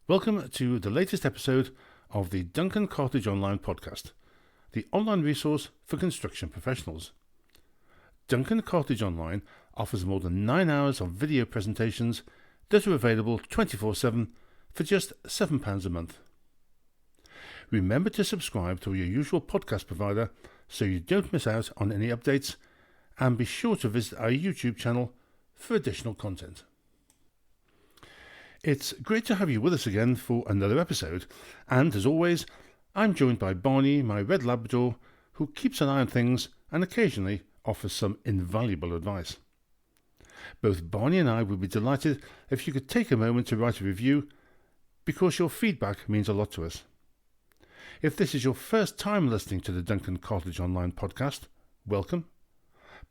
Welcome to the latest episode of the Duncan Cartlidge Online podcast, the online resource for construction professionals. Duncan Cartlidge Online offers more than 9 hours of video presentations that are available 24/7 for just £7 a month. Remember to subscribe to your usual podcast provider so you don't miss out on any updates, and be sure to visit our YouTube channel for additional content. It's great to have you with us again for another episode, and as always, I'm joined by Barney, my red Labrador, who keeps an eye on things and occasionally offers some invaluable advice. Both Barney and I would be delighted if you could take a moment to write a review, because your feedback means a lot to us. If this is your first time listening to the Duncan Cartlidge Online podcast, welcome.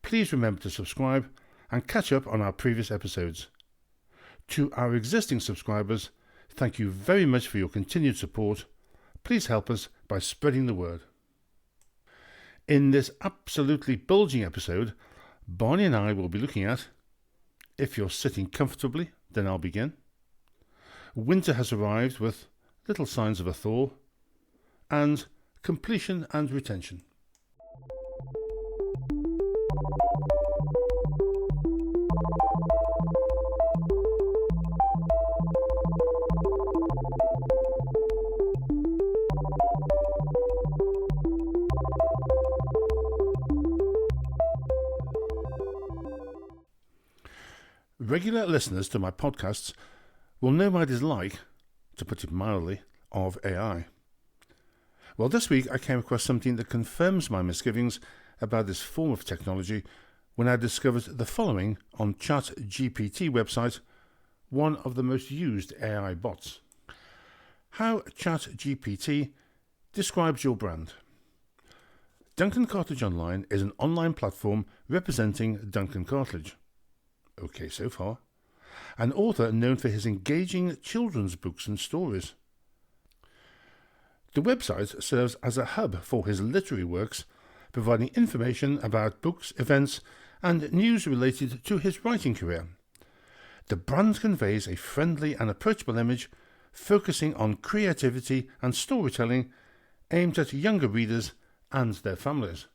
Please remember to subscribe and catch up on our previous episodes. To our existing subscribers, thank you very much for your continued support. Please help us by spreading the word. In this absolutely bulging episode, Barney and I will be looking at, if you're sitting comfortably, then I'll begin. Winter has arrived with little signs of a thaw, and completion and retention. Regular listeners to my podcasts will know my dislike, to put it mildly, of AI. Well, this week I came across something that confirms my misgivings about this form of technology when I discovered the following on ChatGPT website, one of the most used AI bots. How ChatGPT describes your brand. Duncan Cartlidge Online is an online platform representing Duncan Cartlidge. Okay so far. An author known for his engaging children's books and stories. The website serves as a hub for his literary works, providing information about books, events, and news related to his writing career. The brand conveys a friendly and approachable image, focusing on creativity and storytelling aimed at younger readers and their families.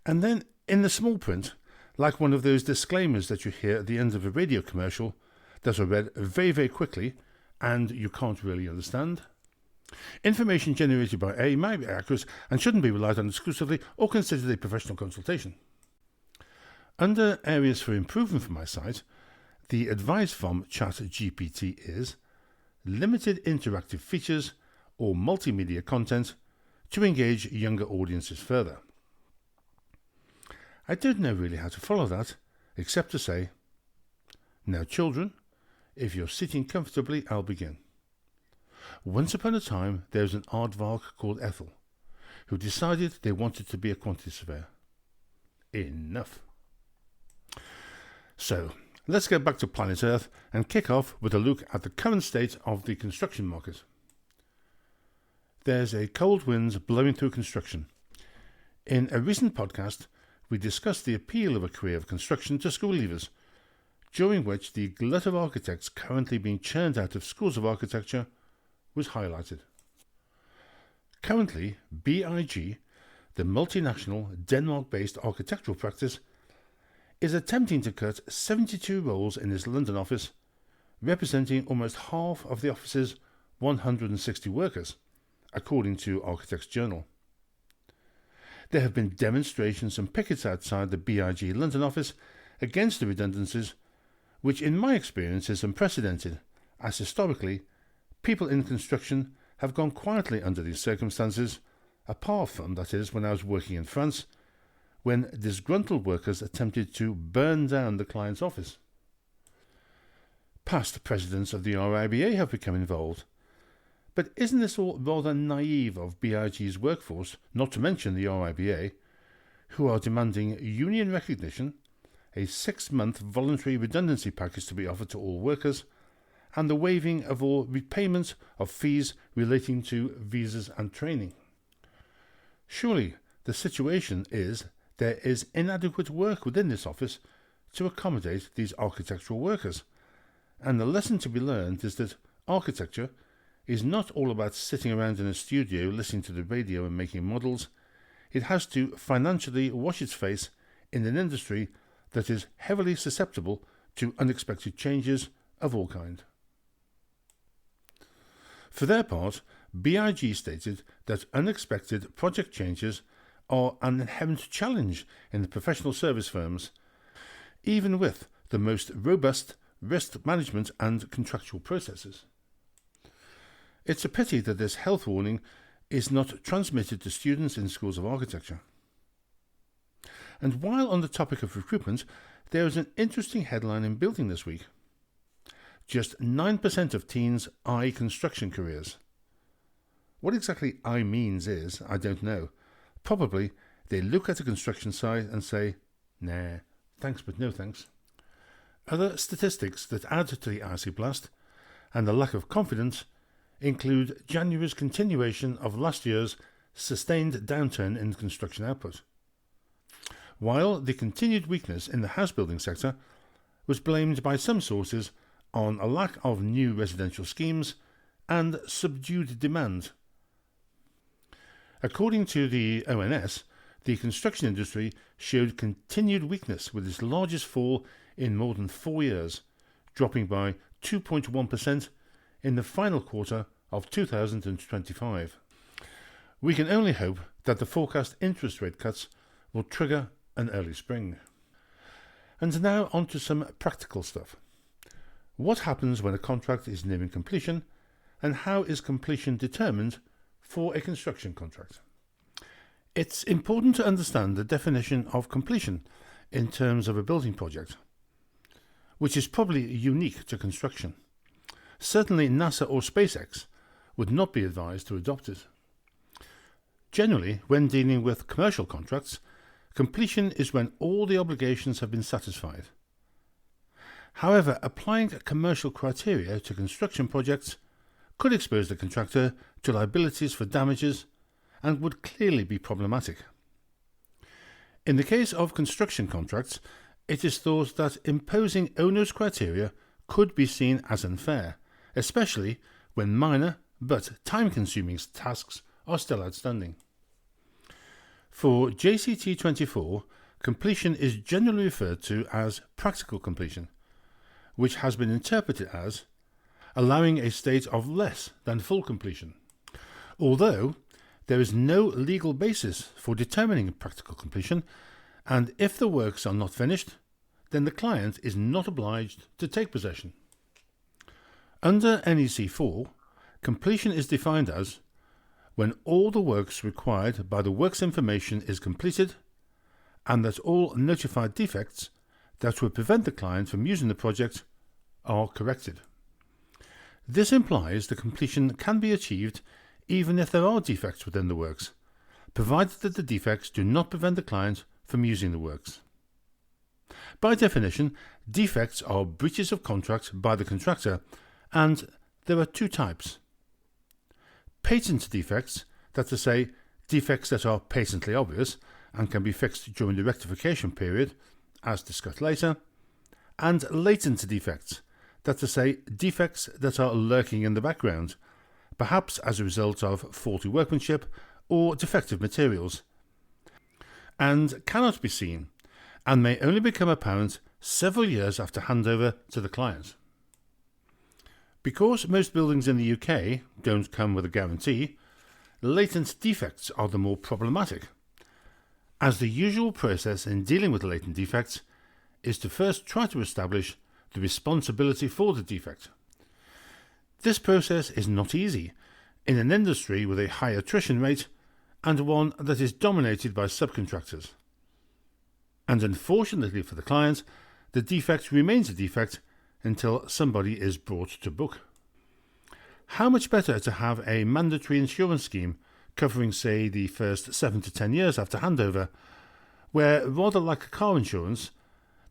And then, in the small print, like one of those disclaimers that you hear at the end of a radio commercial that are read very, very quickly and you can't really understand. Information generated by AI might be accurate and shouldn't be relied on exclusively or considered a professional consultation. Under areas for improvement for my site, the advice from ChatGPT is limited interactive features or multimedia content to engage younger audiences further. I don't know really how to follow that, except to say, now children, if you're sitting comfortably, I'll begin. Once upon a time, there was an aardvark called Ethel, who decided they wanted to be a quantity surveyor. Enough. So, let's get back to planet Earth and kick off with a look at the current state of the construction market. There's a cold wind blowing through construction. In a recent podcast, we discussed the appeal of a career of construction to school leavers, during which the glut of architects currently being churned out of schools of architecture was highlighted. Currently, BIG, the multinational Denmark-based architectural practice, is attempting to cut 72 roles in its London office, representing almost half of the office's 160 workers, according to Architects Journal. There have been demonstrations and pickets outside the BIG London office against the redundancies, which in my experience is unprecedented, as historically, people in construction have gone quietly under these circumstances, apart from, that is, when I was working in France, when disgruntled workers attempted to burn down the client's office. Past presidents of the RIBA have become involved. But isn't this all rather naive of BIG's workforce, not to mention the RIBA, who are demanding union recognition, a 6-month voluntary redundancy package to be offered to all workers, and the waiving of all repayment of fees relating to visas and training? Surely the situation is there is inadequate work within this office to accommodate these architectural workers, and the lesson to be learned is that architecture is not all about sitting around in a studio listening to the radio and making models. It has to financially wash its face in an industry that is heavily susceptible to unexpected changes of all kind. For their part, BIG stated that unexpected project changes are an inherent challenge in the professional service firms, even with the most robust risk management and contractual processes. It's a pity that this health warning is not transmitted to students in schools of architecture. And while on the topic of recruitment, there is an interesting headline in Building this week. Just 9% of teens eye construction careers. What exactly eye means is, I don't know. Probably they look at a construction site and say, nah, thanks but no thanks. Other statistics that add to the icy blast and the lack of confidence include January's continuation of last year's sustained downturn in construction output, while the continued weakness in the house building sector was blamed by some sources on a lack of new residential schemes and subdued demand. According to the ONS, the construction industry showed continued weakness with its largest fall in more than 4 years, dropping by 2.1% in the final quarter of 2025. We can only hope that the forecast interest rate cuts will trigger an early spring. And now on to some practical stuff. What happens when a contract is nearing completion, and how is completion determined for a construction contract? It's important to understand the definition of completion in terms of a building project, which is probably unique to construction. Certainly NASA or SpaceX would not be advised to adopt it. Generally, when dealing with commercial contracts, completion is when all the obligations have been satisfied. However, applying commercial criteria to construction projects could expose the contractor to liabilities for damages and would clearly be problematic. In the case of construction contracts, it is thought that imposing onerous criteria could be seen as unfair, especially when minor but time-consuming tasks are still outstanding. For JCT 24, completion is generally referred to as practical completion, which has been interpreted as allowing a state of less than full completion, although there is no legal basis for determining practical completion, and if the works are not finished, then the client is not obliged to take possession. Under NEC 4, completion is defined as when all the works required by the works information is completed and that all notified defects that would prevent the client from using the project are corrected. This implies the completion can be achieved even if there are defects within the works, provided that the defects do not prevent the client from using the works. By definition, defects are breaches of contract by the contractor, and there are two types. Patent defects, that is to say, defects that are patently obvious and can be fixed during the rectification period, as discussed later, and latent defects, that is to say, defects that are lurking in the background, perhaps as a result of faulty workmanship or defective materials, and cannot be seen, and may only become apparent several years after handover to the client. Because most buildings in the UK don't come with a guarantee, latent defects are the more problematic, as the usual process in dealing with latent defects is to first try to establish the responsibility for the defect. This process is not easy in an industry with a high attrition rate and one that is dominated by subcontractors. And unfortunately for the client, the defect remains a defect until somebody is brought to book. How much better to have a mandatory insurance scheme covering, say, the first 7 to 10 years after handover, where, rather like car insurance,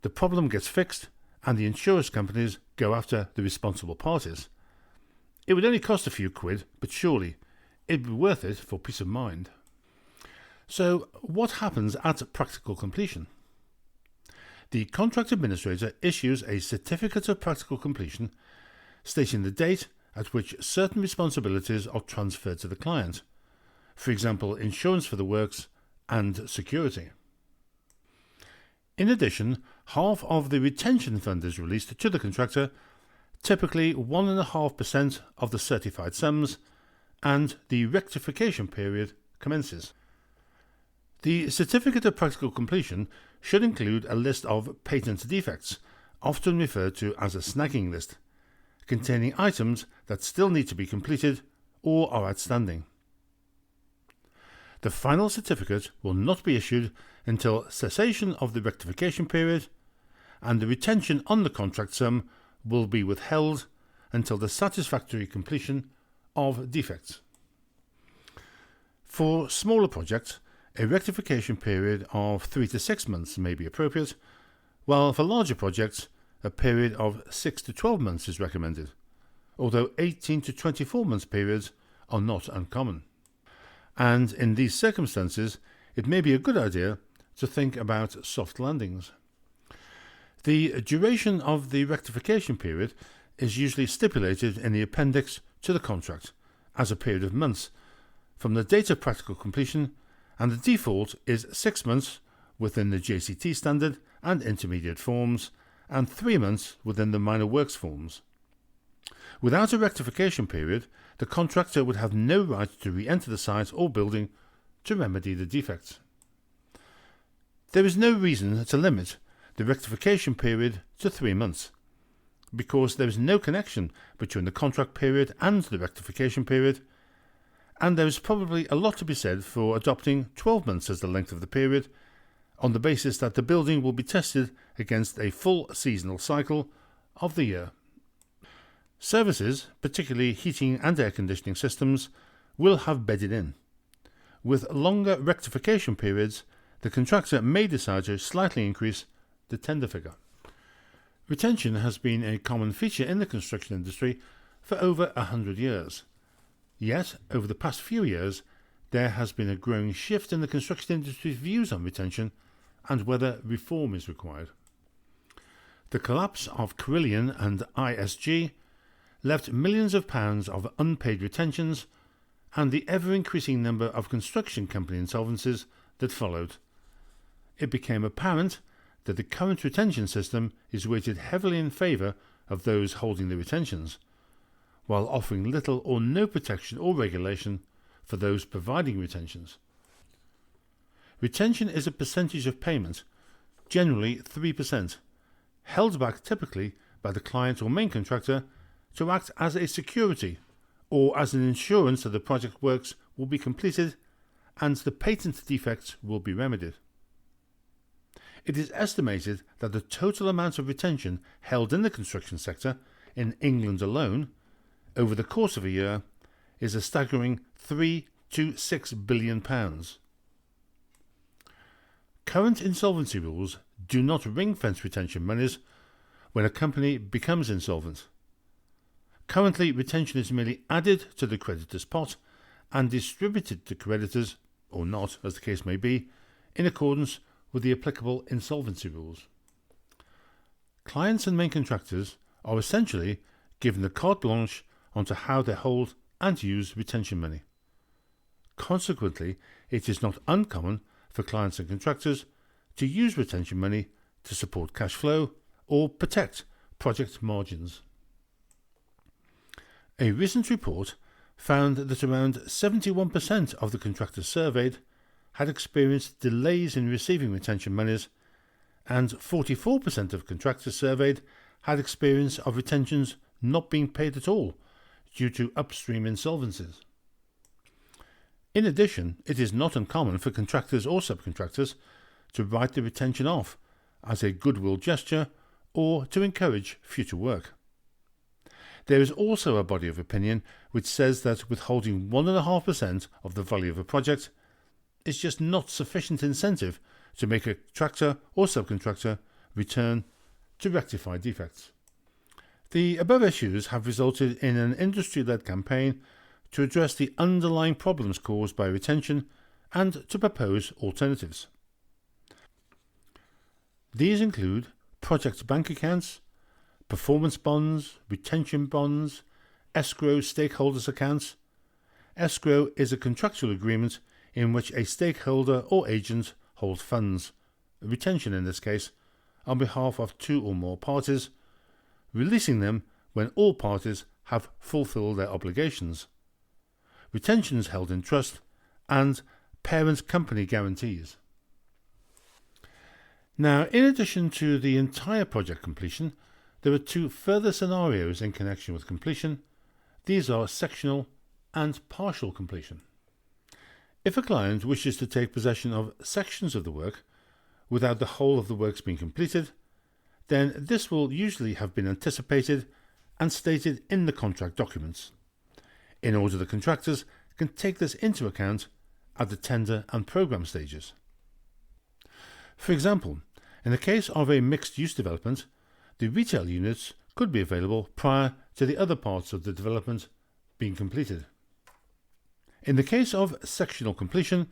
the problem gets fixed and the insurance companies go after the responsible parties. It would only cost a few quid, but surely it'd be worth it for peace of mind. So, what happens at practical completion? The contract administrator issues a certificate of practical completion stating the date at which certain responsibilities are transferred to the client, for example insurance for the works and security. In addition, half of the retention fund is released to the contractor, typically 1.5% of the certified sums, and the rectification period commences. The Certificate of Practical Completion should include a list of patent defects, often referred to as a snagging list, containing items that still need to be completed or are outstanding. The final certificate will not be issued until cessation of the rectification period, and the retention on the contract sum will be withheld until the satisfactory completion of defects. For smaller projects, a rectification period of 3 to 6 months may be appropriate, while for larger projects, a period of 6 to 12 months is recommended, although 18 to 24 months periods are not uncommon. And in these circumstances, it may be a good idea to think about soft landings. The duration of the rectification period is usually stipulated in the appendix to the contract as a period of months from the date of practical completion, and the default is 6 months within the JCT standard and intermediate forms, and 3 months within the minor works forms. Without a rectification period, the contractor would have no right to re-enter the site or building to remedy the defects. There is no reason to limit the rectification period to 3 months, because there is no connection between the contract period and the rectification period, and there is probably a lot to be said for adopting 12 months as the length of the period, on the basis that the building will be tested against a full seasonal cycle of the year. Services, particularly heating and air conditioning systems, will have bedded in. With longer rectification periods, the contractor may decide to slightly increase the tender figure. Retention has been a common feature in the construction industry for over 100 years. Yet, over the past few years, there has been a growing shift in the construction industry's views on retention and whether reform is required. The collapse of Cartlidge and ISG left millions of pounds of unpaid retentions and the ever-increasing number of construction company insolvencies that followed. It became apparent that the current retention system is weighted heavily in favour of those holding the retentions, while offering little or no protection or regulation for those providing retentions. Retention is a percentage of payment, generally 3%, held back typically by the client or main contractor to act as a security or as an insurance that the project works will be completed and the patent defects will be remedied. It is estimated that the total amount of retention held in the construction sector in England alone over the course of a year is a staggering £3 to £6 billion. Current insolvency rules do not ring-fence retention monies when a company becomes insolvent. Currently, retention is merely added to the creditor's pot and distributed to creditors, or not, as the case may be, in accordance with the applicable insolvency rules. Clients and main contractors are essentially given the carte blanche onto how they hold and use retention money. Consequently, it is not uncommon for clients and contractors to use retention money to support cash flow or protect project margins. A recent report found that around 71% of the contractors surveyed had experienced delays in receiving retention monies, and 44% of contractors surveyed had experience of retentions not being paid at all due to upstream insolvencies. In addition, it is not uncommon for contractors or subcontractors to write the retention off as a goodwill gesture or to encourage future work. There is also a body of opinion which says that withholding 1.5% of the value of a project is just not sufficient incentive to make a contractor or subcontractor return to rectify defects. The above issues have resulted in an industry-led campaign to address the underlying problems caused by retention and to propose alternatives. These include project bank accounts, performance bonds, retention bonds, escrow stakeholders accounts. Escrow is a contractual agreement in which a stakeholder or agent holds funds, retention in this case, on behalf of two or more parties, releasing them when all parties have fulfilled their obligations. Retentions held in trust, and parent company guarantees. Now, in addition to the entire project completion, there are two further scenarios in connection with completion. These are sectional and partial completion. If a client wishes to take possession of sections of the work without the whole of the works being completed, then this will usually have been anticipated and stated in the contract documents, in order the contractors can take this into account at the tender and programme stages. For example, in the case of a mixed-use development, the retail units could be available prior to the other parts of the development being completed. In the case of sectional completion,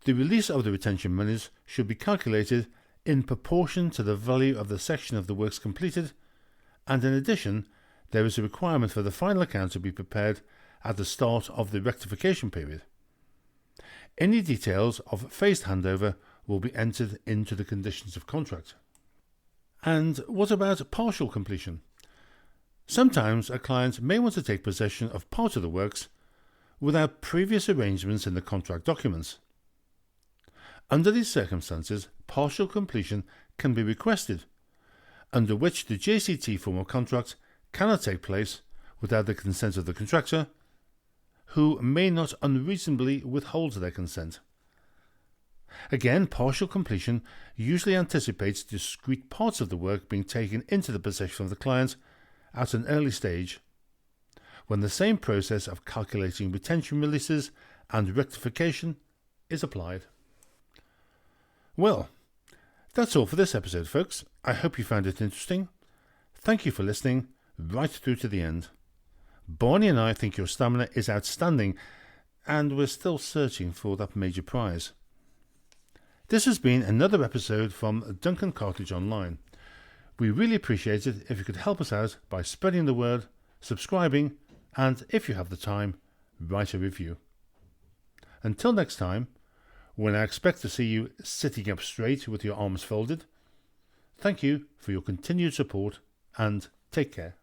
the release of the retention monies should be calculated in proportion to the value of the section of the works completed, and in addition, there is a requirement for the final account to be prepared at the start of the rectification period. Any details of phased handover will be entered into the conditions of contract. And what about partial completion? Sometimes a client may want to take possession of part of the works without previous arrangements in the contract documents. Under these circumstances, partial completion can be requested, under which the JCT form of contract cannot take place without the consent of the contractor, who may not unreasonably withhold their consent. Again, partial completion usually anticipates discrete parts of the work being taken into the possession of the client at an early stage, when the same process of calculating retention releases and rectification is applied. Well, that's all for this episode, folks. I hope you found it interesting. Thank you for listening right through to the end. Barney and I think your stamina is outstanding, and we're still searching for that major prize. This has been another episode from Duncan Cartlidge Online. We really appreciate it if you could help us out by spreading the word, subscribing, and if you have the time, write a review. Until next time, when I expect to see you sitting up straight with your arms folded, thank you for your continued support and take care.